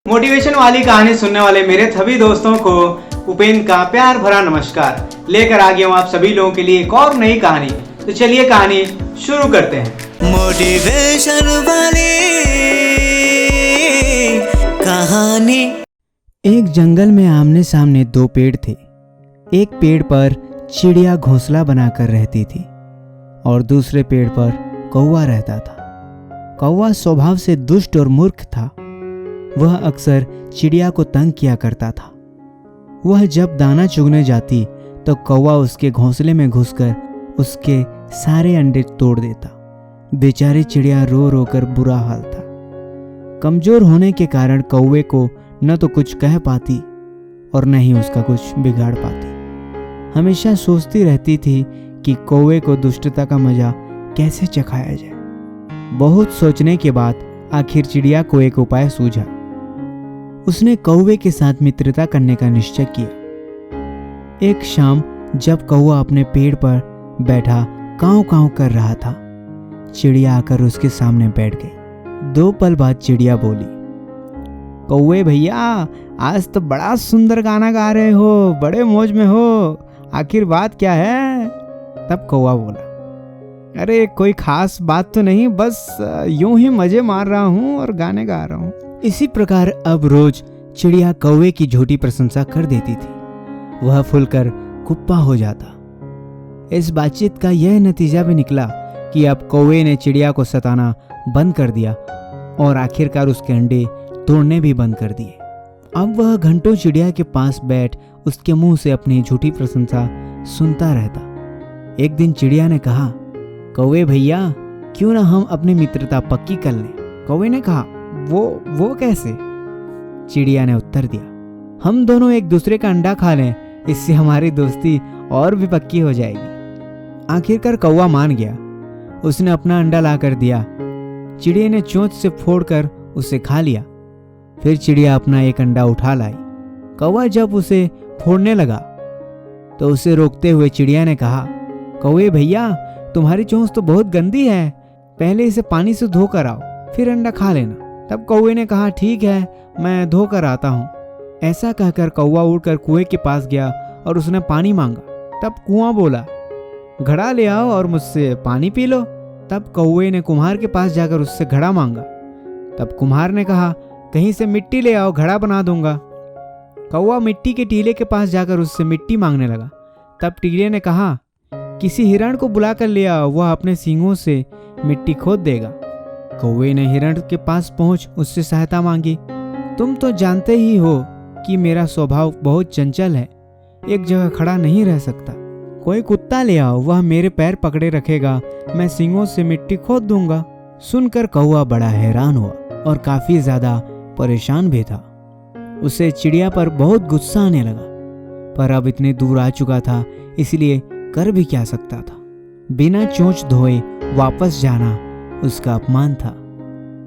Motivation वाली कहानी सुनने वाले मेरे सभी दोस्तों को उपेन का प्यार भरा नमस्कार लेकर आ गया हूँ आप सभी लोगों के लिए एक और नई कहानी। तो चलिए कहानी शुरू करते हैं। मोटिवेशन वाली कहानी। एक जंगल में आमने सामने दो पेड़ थे। एक पेड़ पर चिड़िया घोंसला बनाकर रहती थी और दूसरे पेड़ पर कौवा रहता था। कौवा स्वभाव से दुष्ट और मूर्ख था। वह अक्सर चिड़िया को तंग किया करता था। वह जब दाना चुगने जाती तो कौवा उसके घोंसले में घुसकर उसके सारे अंडे तोड़ देता। बेचारी चिड़िया रो रो कर बुरा हाल था। कमजोर होने के कारण कौवे को न तो कुछ कह पाती और न ही उसका कुछ बिगाड़ पाती। हमेशा सोचती रहती थी कि कौवे को दुष्टता का मजा कैसे चखाया जाए। बहुत सोचने के बाद आखिर चिड़िया को एक उपाय सूझा। उसने कौवे के साथ मित्रता करने का निश्चय किया। एक शाम जब कौवा अपने पेड़ पर बैठा काँव काँव कर रहा था, चिड़िया आकर उसके सामने बैठ गई। 2 पल बाद चिड़िया बोली, कौवे भैया, आज तो बड़ा सुंदर गाना गा रहे हो, बड़े मौज में हो, आखिर बात क्या है? तब कौवा बोला, अरे कोई खास बात तो नहीं, बस यूं ही मजे मार रहा हूँ और गाने गा रहा हूँ। इसी प्रकार अब रोज चिड़िया कौवे की झूठी प्रशंसा कर देती थी। वह फूलकर कुप्पा हो जाता। इस बातचीत का यह नतीजा भी निकला कि अब कौवे ने चिड़िया को सताना बंद कर दिया और आखिरकार उसके अंडे तोड़ने भी बंद कर दिए। अब वह घंटों चिड़िया के पास बैठ उसके मुंह से अपनी झूठी प्रशंसा सुनता रहता। एक दिन चिड़िया ने कहा, कौवे भैया, क्यों ना हम अपनी मित्रता पक्की कर लें? कौवे ने कहा, वो कैसे? चिड़िया ने उत्तर दिया, हम दोनों एक दूसरे का अंडा खा लें, इससे हमारी दोस्ती और भी पक्की हो जाएगी। आखिरकार कौवा मान गया। उसने अपना अंडा लाकर दिया। चिड़िया ने चोंच से फोड़कर उसे खा लिया। फिर चिड़िया अपना एक अंडा उठा लाई। कौवा जब उसे फोड़ने लगा तो उसे रोकते हुए चिड़िया ने कहा, कौवे भैया, तुम्हारी चोंच तो बहुत गंदी है, पहले इसे पानी से धोकर आओ, फिर अंडा खा लेना। तब कौवे ने कहा, ठीक है, मैं धोकर आता हूँ। ऐसा कहकर कौवा उड़कर कुएं के पास गया और उसने पानी मांगा। तब कुआं बोला, घड़ा ले आओ और मुझसे पानी पी लो। तब कौवे ने कुम्हार के पास जाकर उससे घड़ा मांगा। तब कुम्हार ने कहा, कहीं से मिट्टी ले आओ, घड़ा बना दूंगा। कौवा मिट्टी के टीले के पास जाकर उससे मिट्टी मांगने लगा। तब टीले ने कहा, किसी हिरण को बुलाकर ले आओ, वह अपने सींगों से मिट्टी खोद देगा। कौवे ने हिरण के पास पहुंच उससे सहायता मांगी। तुम तो जानते ही हो कि मेरा स्वभाव बहुत चंचल है, एक जगह खड़ा नहीं रह सकता। कोई कुत्ता ले आओ, वह मेरे पैर पकड़े रखेगा, मैं सींगों से मिट्टी खोद दूंगा। सुनकर कौवा बड़ा हैरान हुआ और काफी ज्यादा परेशान भी था। उसे चिड़िया पर बहुत गुस्सा आने लगा, पर अब इतने दूर आ चुका था, इसलिए कर भी क्या सकता था। बिना चोंच धोए वापस जाना उसका अपमान था।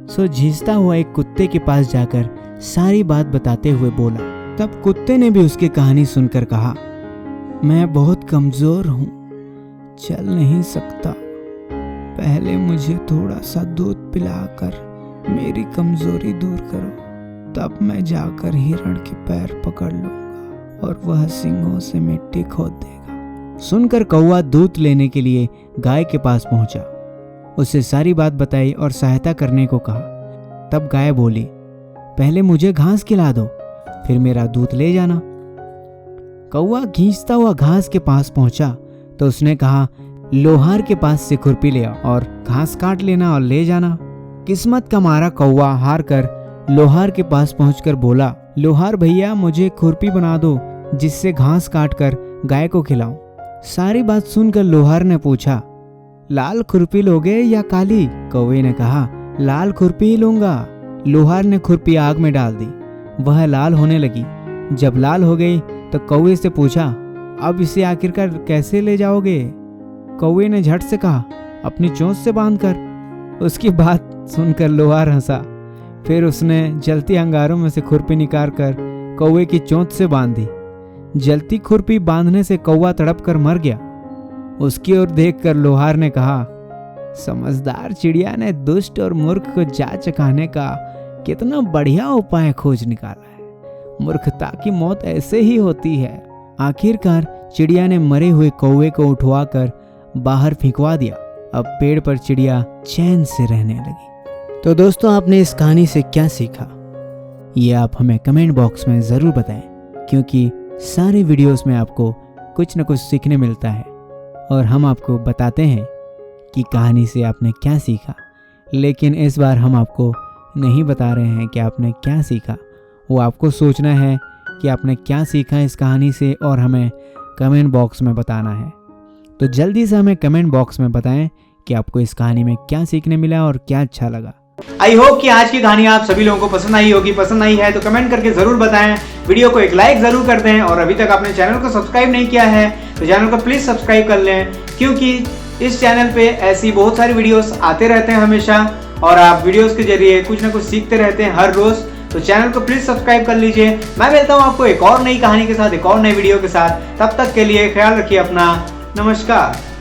सो झींसता हुआ एक कुत्ते के पास जाकर सारी बात बताते हुए बोला। तब कुत्ते ने भी उसकी कहानी सुनकर कहा, मैं बहुत कमजोर हूँ, चल नहीं सकता, पहले मुझे थोड़ा सा दूध पिलाकर मेरी कमजोरी दूर करो, तब मैं जाकर हिरण के पैर पकड़ लूंगा और वह सींगों से मिट्टी खोद देगा। सुनकर कौवा दूध लेने के लिए गाय के पास पहुंचा। उसे सारी बात बताई और सहायता करने को कहा। तब गाय बोली, पहले मुझे घास खिला दो, फिर मेरा दूध ले जाना। कौवा खींचता हुआ घास के पास पहुंचा तो उसने कहा, लोहार के पास से खुरपी ले आओ और घास काट लेना और ले जाना। किस्मत का मारा कौवा हार कर लोहार के पास पहुंचकर बोला, लोहार भैया, मुझे खुरपी बना दो जिससे घास काट कर गाय को खिलाऊं। सारी बात सुनकर लोहार ने पूछा, लाल खुरपी लोगे या काली? कौवे ने कहा, लाल खुरपी ही लूंगा। लोहार ने खुरपी आग में डाल दी, वह लाल होने लगी। जब लाल हो गई तो कौवे से पूछा, अब इसे आखिरकार कैसे ले जाओगे? कौवे ने झट से कहा, अपनी चोंच से बांधकर। उसकी बात सुनकर लोहार हंसा। फिर उसने जलती अंगारों में से खुरपी निकाल कर कौवे की चोंच से बांध दी। जलती खुरपी बांधने से कौवा तड़प कर मर गया। उसकी ओर देखकर लोहार ने कहा, समझदार चिड़िया ने दुष्ट और मूर्ख को जा चखाने का कितना बढ़िया उपाय खोज निकाला है। मूर्खता की मौत ऐसे ही होती है। आखिरकार चिड़िया ने मरे हुए कौवे को उठवाकर बाहर फेंकवा दिया। अब पेड़ पर चिड़िया चैन से रहने लगी। तो दोस्तों, आपने इस कहानी से क्या सीखा, ये आप हमें कमेंट बॉक्स में ज़रूर बताएं, क्योंकि सारे वीडियोस में आपको कुछ न कुछ सीखने मिलता है और हम आपको बताते हैं कि कहानी से आपने क्या सीखा। लेकिन इस बार हम आपको नहीं बता रहे हैं कि आपने क्या सीखा, वो आपको सोचना है कि आपने क्या सीखा इस कहानी से और हमें कमेंट बॉक्स में बताना है। तो जल्दी से हमें कमेंट बॉक्स में बताएं कि आपको इस कहानी में क्या सीखने मिला और क्या अच्छा लगा। आई होप कि आज की कहानी आप सभी लोगों को पसंद आई होगी। पसंद आई है तो कमेंट करके जरूर बताएं, वीडियो को एक लाइक जरूर कर दें और अभी तक आपने चैनल को सब्सक्राइब नहीं किया है तो चैनल को प्लीज सब्सक्राइब कर लें, क्योंकि इस चैनल पे ऐसी बहुत सारी वीडियोस आते रहते हैं हमेशा और आप वीडियोस के जरिए कुछ ना कुछ सीखते रहते हैं हर रोज। तो चैनल को प्लीज सब्सक्राइब कर लीजिए। मैं मिलता हूँ आपको एक और नई कहानी के साथ, एक और नई वीडियो के साथ। तब तक के लिए ख्याल रखिए अपना। नमस्कार।